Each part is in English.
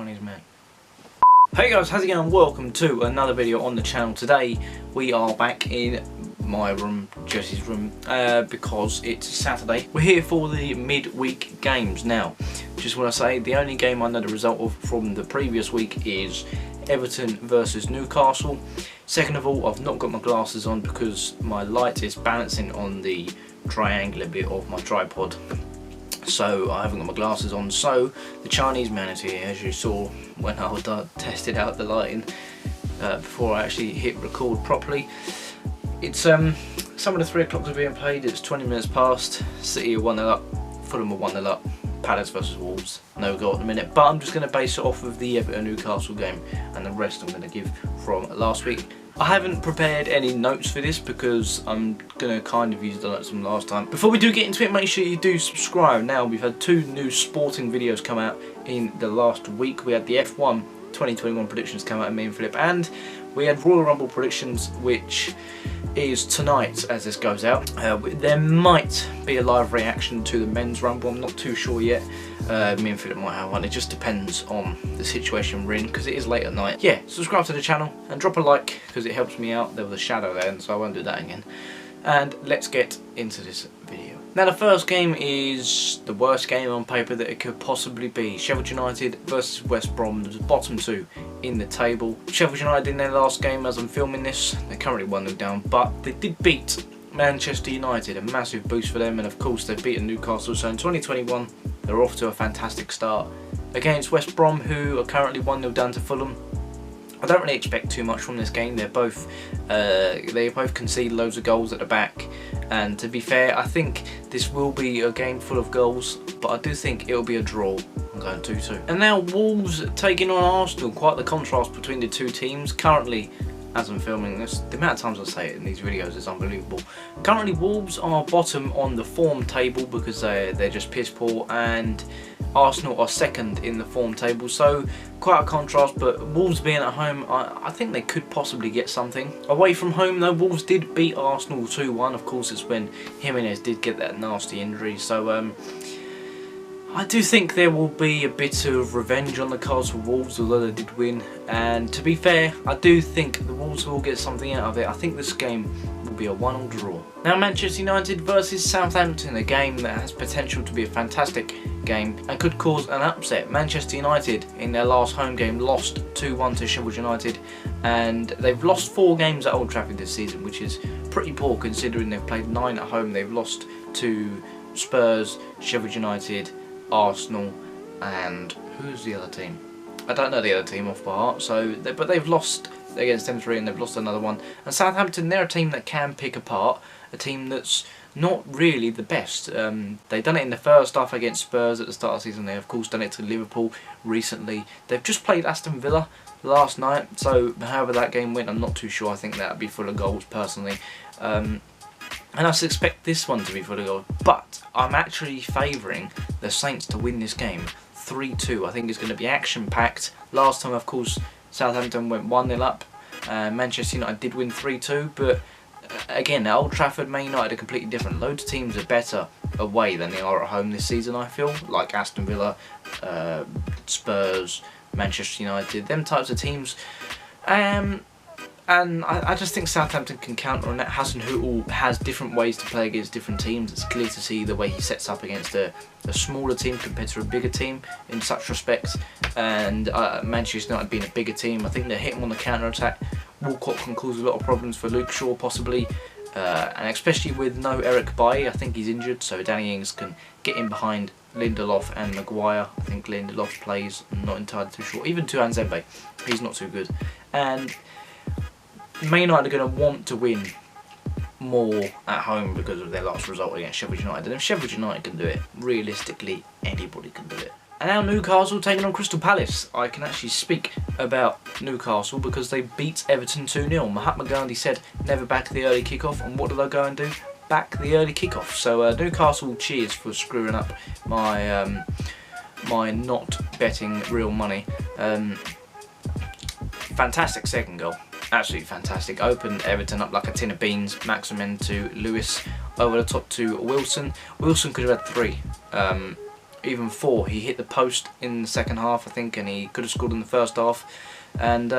Chinese man. Hey guys, how's it going? Welcome to another video on the channel. Today we are back in my room, Jesse's room, because it's Saturday. We're here for the midweek games. Now, just want to say the only game I know the result of from the previous week is Everton versus Newcastle. Second of all, I've not got my glasses on because my light is balancing on the triangular bit of my tripod, so I haven't got my glasses on. So the Chinese man is here, as you saw when I tested out the lighting before I actually hit record properly. It's some of the 3 o'clocks are being played. It's 20 minutes past. City are 1-0 up, Fulham are 1-0 up. Palace versus Wolves, no goal at the minute, but I'm just going to base it off of the Everton Newcastle game, and the rest I'm going to give from last week. I haven't prepared any notes for this because I'm going to kind of use the notes from last time. Before we do get into it, make sure you do subscribe. Now, we've had 2 new sporting videos come out in the last week. We had the F1 2021 predictions come out of me and Philip, and we had Royal Rumble predictions, which is tonight as this goes out. There might be a live reaction to the men's rumble, I'm not too sure yet. Me and Philip might have one, it just depends on the situation we're in because it is late at night. Yeah, subscribe to the channel and drop a like because it helps me out. There was a shadow there, and so I won't do that again. And let's get into this video. Now, the first game is the worst game on paper that it could possibly be. Sheffield United versus West Brom, the bottom 2 in the table. Sheffield United in their last game, as I'm filming this, they're currently 1-0 down, but they did beat Manchester United, a massive boost for them, and of course they've beaten Newcastle, so in 2021 they're off to a fantastic start. Against West Brom, who are currently 1-0 down to Fulham, I don't really expect too much from this game. They both concede loads of goals at the back, and to be fair, I think this will be a game full of goals, but I do think it'll be a draw. I'm going 2-2. And now Wolves taking on Arsenal. Quite the contrast between the two teams. Currently, as I'm filming this, the amount of times I say it in these videos is unbelievable. Currently, Wolves are bottom on the form table because they're just piss poor, and Arsenal are second in the form table, so quite a contrast. But Wolves being at home, I think they could possibly get something. Away from home though, Wolves did beat Arsenal 2-1. Of course, it's when Jimenez did get that nasty injury, so I do think there will be a bit of revenge on the cards for Wolves, although they did win. And to be fair, I do think the Wolves will get something out of it. I think this game will be a 1-1 draw. Now, Manchester United versus Southampton, a game that has potential to be a fantastic game and could cause an upset. Manchester United in their last home game lost 2-1 to Sheffield United, and they've lost 4 games at Old Trafford this season, which is pretty poor considering they've played 9 at home. They've lost to Spurs, Sheffield United, Arsenal, and who's the other team? I don't know the other team off by heart. But they've lost against them 3 and they've lost another one. And Southampton, they're a team that can pick apart, a team that's not really the best. They've done it in the first half against Spurs at the start of the season. They've of course done it to Liverpool recently. They've just played Aston Villa last night, so however that game went, I'm not too sure. I think that would be full of goals personally. And I suspect this one to be full of goals, but I'm actually favouring the Saints to win this game 3-2. I think it's going to be action-packed. Last time, of course, Southampton went 1-0 up. Manchester United did win 3-2, but again, at Old Trafford, Man United are completely different. Loads of teams are better away than they are at home this season, I feel. Like Aston Villa, Spurs, Manchester United, them types of teams. And I just think Southampton can counter on that. Hasenhüttl has different ways to play against different teams. It's clear to see the way he sets up against a smaller team compared to a bigger team in such respects. And Manchester United being a bigger team, I think they hit him on the counter-attack. Walcott can cause a lot of problems for Luke Shaw possibly. And especially with no Eric Bailly, I think he's injured. So Danny Ings can get in behind Lindelof and Maguire. I think Lindelof plays, I'm not entirely too sure. Even Tuan Zembe, he's not too good. And Man United are going to want to win more at home because of their last result against Sheffield United. And if Sheffield United can do it, realistically, anybody can do it. And now Newcastle taking on Crystal Palace. I can actually speak about Newcastle because they beat Everton 2-0. Mahatma Gandhi said, never back the early kickoff. And what did I go and do? Back the early kickoff. So Newcastle, cheers for screwing up my my not betting real money. Fantastic second goal. Absolutely fantastic. Opened Everton up like a tin of beans. Maximin to Lewis. Over the top to Wilson. Wilson could have had 3. even 4. He hit the post in the second half, I think, and he could have scored in the first half. And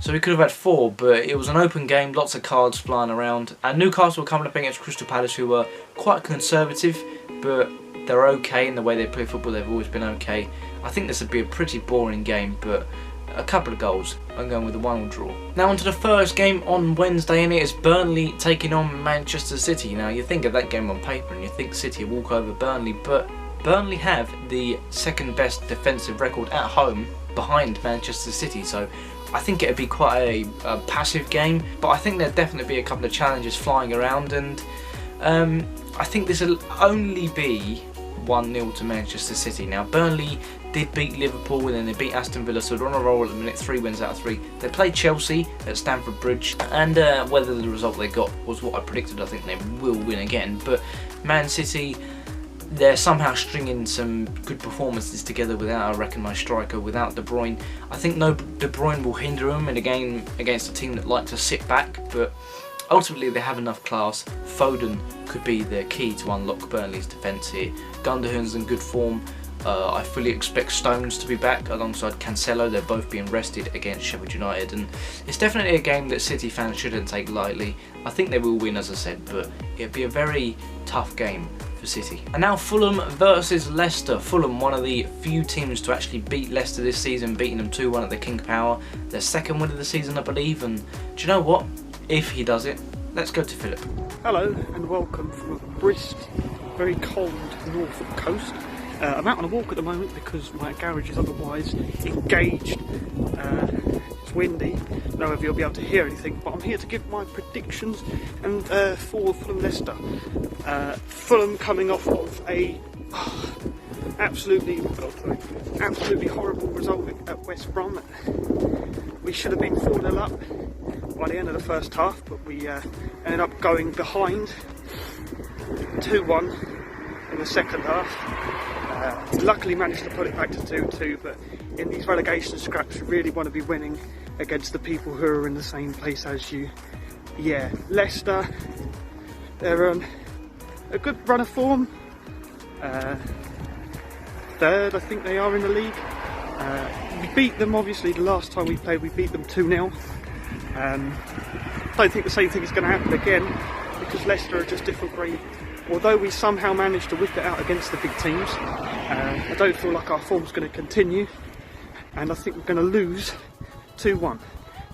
so he could have had 4, but it was an open game, lots of cards flying around. And Newcastle were coming up against Crystal Palace, who were quite conservative, but they're okay in the way they play football. They've always been okay. I think this would be a pretty boring game, but a couple of goals. I'm going with a 1-1 draw. Now onto the first game on Wednesday, and it is Burnley taking on Manchester City. Now you think of that game on paper and you think City will walk over Burnley, but Burnley have the second best defensive record at home behind Manchester City, so I think it would be quite a passive game, but I think there'll definitely be a couple of challenges flying around, and I think this will only be 1-0 to Manchester City. Now Burnley did beat Liverpool and then they beat Aston Villa, so they're on a roll at the minute, 3 wins out of 3. They played Chelsea at Stamford Bridge, and whether the result they got was what I predicted, I think they will win again. But Man City, they're somehow stringing some good performances together without a recognised striker, without De Bruyne. I think no De Bruyne will hinder them in a game against a team that like to sit back, but ultimately they have enough class. Foden could be the key to unlock Burnley's defence here. Gundogan's in good form. I fully expect Stones to be back alongside Cancelo. They're both being rested against Sheffield United, and it's definitely a game that City fans shouldn't take lightly. I think they will win, as I said, but it'll be a very tough game for City. And now Fulham versus Leicester. Fulham, one of the few teams to actually beat Leicester this season, beating them 2-1 at the King Power. Their second win of the season, I believe, and do you know what? If he does it, let's go to Philip. Hello and welcome from a brisk, very cold Norfolk coast. I'm out on a walk at the moment because my garage is otherwise engaged. It's windy, I don't know if you'll be able to hear anything, but I'm here to give my predictions and for Fulham Leicester. Fulham coming off of a absolutely horrible result at West Brom. We should have been 4-0 up by the end of the first half, but we ended up going behind 2-1 in the second half. Luckily managed to put it back to 2-2, but in these relegation scraps you really want to be winning against the people who are in the same place as you. Yeah, Leicester, they're on a good run of form. Third, I think they are in the league. We beat them, obviously, the last time we played, we beat them 2-0. Don't think the same thing is going to happen again, because Leicester are just different breed. Although we somehow managed to whip it out against the big teams, I don't feel like our form's going to continue, and I think we're going to lose 2-1.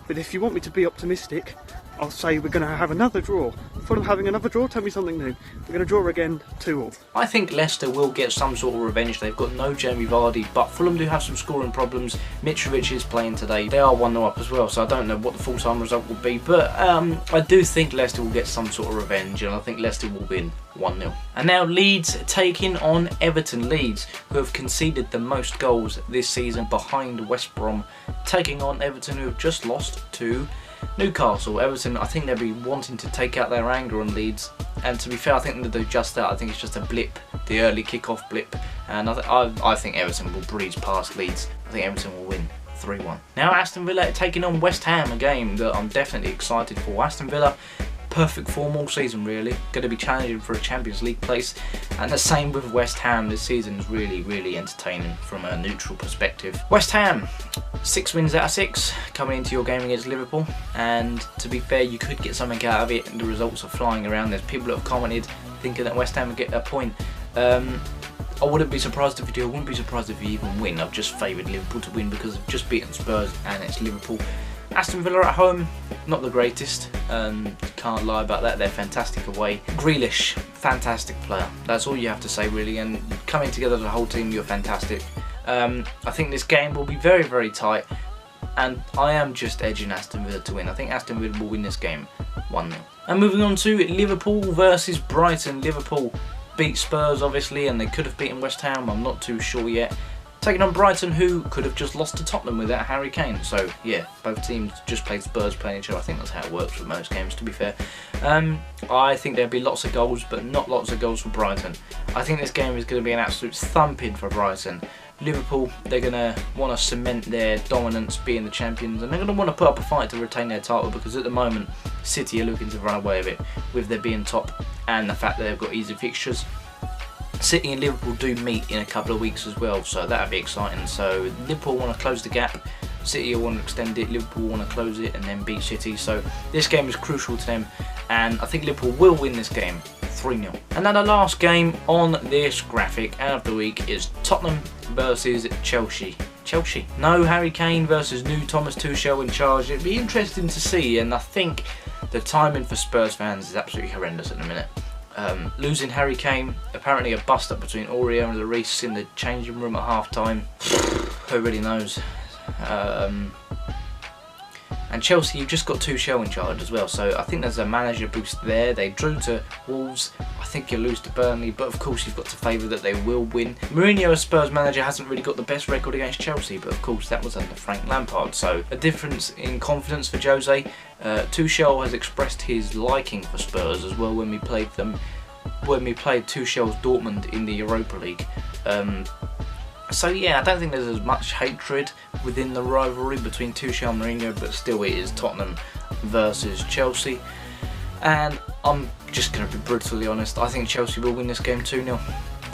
But if you want me to be optimistic, I'll say we're going to have another draw. Fulham having another draw, tell me something new. We're going to draw again 2-2. I think Leicester will get some sort of revenge. They've got no Jamie Vardy, but Fulham do have some scoring problems. Mitrovic is playing today. They are 1-0 up as well, so I don't know what the full-time result will be, but I do think Leicester will get some sort of revenge, and I think Leicester will win 1-0. And now Leeds taking on Everton. Leeds, who have conceded the most goals this season behind West Brom, taking on Everton, who have just lost to Newcastle. Everton, I think they'll be wanting to take out their anger on Leeds, and to be fair, I think they'll do just that. I think it's just a blip, the early kick-off blip, and I think Everton will breeze past Leeds. I think Everton will win 3-1. Now Aston Villa taking on West Ham, a game that I'm definitely excited for. Aston Villa, perfect form all season really, going to be challenging for a Champions League place, and the same with West Ham. This season is really entertaining from a neutral perspective. West Ham, 6 wins out of 6 coming into your game against Liverpool, and to be fair, you could get something out of it, and the results are flying around. There's people that have commented thinking that West Ham would get a point. I wouldn't be surprised if you do, I wouldn't be surprised if you even win. I've just favoured Liverpool to win because I've just beaten Spurs and it's Liverpool. Aston Villa at home, not the greatest, can't lie about that, they're fantastic away. Grealish, fantastic player, that's all you have to say really, and coming together as a whole team, you're fantastic. I think this game will be very tight, and I am just edging Aston Villa to win. I think Aston Villa will win this game 1-0. And moving on to Liverpool versus Brighton. Liverpool beat Spurs obviously, and they could have beaten West Ham, I'm not too sure yet. Taking on Brighton, who could have just lost to Tottenham without Harry Kane. So yeah, both teams just played Spurs playing each other. I think that's how it works with most games, to be fair. I think there'll be lots of goals, but not lots of goals for Brighton. I think this game is going to be an absolute thumping for Brighton. Liverpool, they're going to want to cement their dominance being the champions, and they're going to want to put up a fight to retain their title, because at the moment City are looking to run away with it with their being top and the fact that they've got easy fixtures. City and Liverpool do meet in a couple of weeks as well, so that'll be exciting. So Liverpool want to close the gap, City want to extend it, Liverpool want to close it and then beat City. So this game is crucial to them, and I think Liverpool will win this game 3-0. And then the last game on this graphic out of the week is Tottenham versus Chelsea. No Harry Kane versus new Thomas Tuchel in charge. It'd be interesting to see, and I think the timing for Spurs fans is absolutely horrendous at the minute. Losing Harry Kane, apparently a bust up between Aurier and Lloris in the changing room at half time. Who really knows? And Chelsea, you've just got Tuchel in charge as well, so I think there's a manager boost there. They drew to Wolves, I think you'll lose to Burnley, but of course you've got to favour that they will win. Mourinho as Spurs manager hasn't really got the best record against Chelsea, but of course that was under Frank Lampard, so a difference in confidence for Jose. Tuchel has expressed his liking for Spurs as well when we played Tuchel's Dortmund in the Europa League. So yeah, I don't think there's as much hatred within the rivalry between Tuchel and Mourinho, but still it is Tottenham versus Chelsea. And I'm just going to be brutally honest, I think Chelsea will win this game 2-0.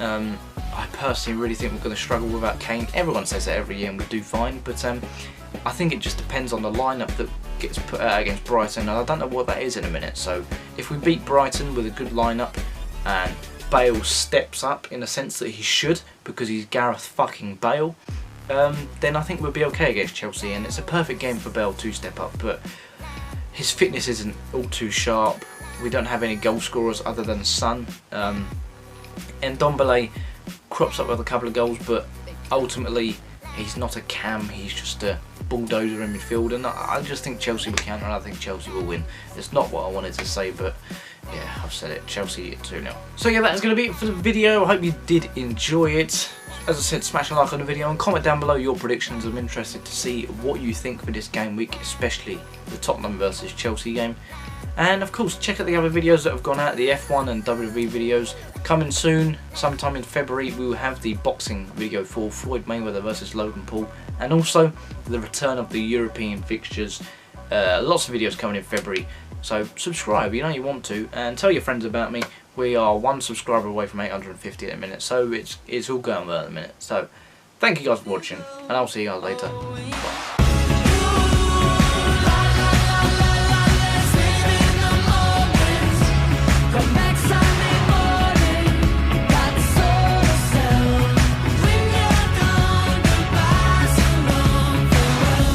I personally really think we're going to struggle without Kane. Everyone says that every year and we do fine, but I think it just depends on the lineup that gets put out against Brighton, and I don't know what that is in a minute. So if we beat Brighton with a good lineup and Bale steps up in the sense that he should, because he's Gareth fucking Bale, then I think we'll be okay against Chelsea, and it's a perfect game for Bale to step up, but his fitness isn't all too sharp. We don't have any goal scorers other than Son, and Ndombele crops up with a couple of goals, but ultimately he's not a cam, he's just a bulldozer in midfield, and I just think Chelsea will counter, and I think Chelsea will win. It's not what I wanted to say, but yeah, I've said it. Chelsea 2-0. So yeah, that's going to be it for the video. I hope you did enjoy it. As I said, smash a like on the video and comment down below your predictions. I'm interested to see what you think for this game week, especially the Tottenham versus Chelsea game. And of course, check out the other videos that have gone out, the F1 and WWE videos. Coming soon, sometime in February, we will have the boxing video for Floyd Mayweather versus Logan Paul, and also the return of the European fixtures. Lots of videos coming in February, so subscribe, you know you want to, and tell your friends about me. We are 1 subscriber away from 850 at the minute, so it's all going well at the minute. So thank you guys for watching, and I'll see you guys later. Bye.